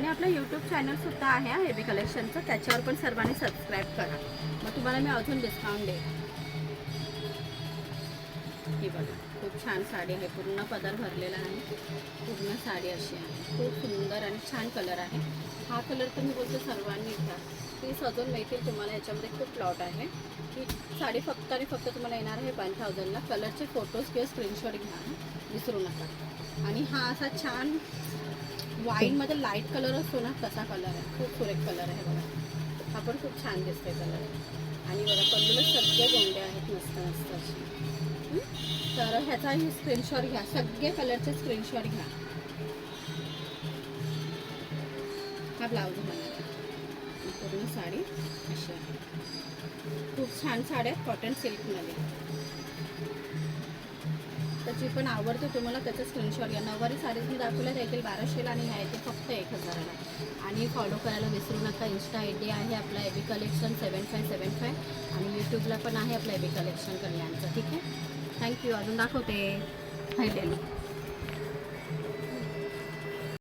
आणि आपलं यूट्यूब चॅनलसुद्धा आहे हेबी कलेक्शनचं, त्याच्यावर पण सर्वांनी सबस्क्राईब करा, मग तुम्हाला मी अजून डिस्काउंट देईन. ही बघा खूप छान साडी आहे, पूर्ण पदर भरलेला आहे, पूर्ण साडी अशी आहे, खूप सुंदर आणि छान कलर आहे. हा कलर तर मी बोलते सर्वांनी घ्या, ती सजून मिळतील तुम्हाला. याच्यामध्ये खूप प्लॉट आहे. ही साडी फक्त आणि फक्त तुम्हाला येणार आहे 1000ला. कलरचे फोटोज किंवा स्क्रीनशॉट घ्या, विसरू नका. आणि हा असा छान वाईनमध्ये लाईट कलर असतो ना, तसा कलर आहे, खूप सुरेख कलर आहे बघा. हा पण खूप छान दिसतोय कलर. आणि बघा पल्लूला सगळे गोंडे आहेत मस्त मस्त असे. तर ह्याचाही स्क्रीनशॉट घ्या, सगळे कलरचे स्क्रीनशॉट घ्या. हा ब्लाऊज बनवला, पूर्ण साडी अशी आहे. खूप छान साड्या आहेत कॉटन सिल्कमध्ये. त्याची पण आवडते तुम्हाला, त्याचा स्क्रीनशॉट घ्या. नऊवारी साडीज मी दाखवल्या देखील 1200ला आणि ह्या येते फक्त 1000ला. आणि फॉलो करायला विसरू नका. इंस्टा ID आहे आपला एबी कलेक्शन 7575 आणि यूट्यूबला पण आहे आपला एबी कलेक्शन कल्याणचं. ठीक आहे, थँक्यू. अजून दाखवते हाय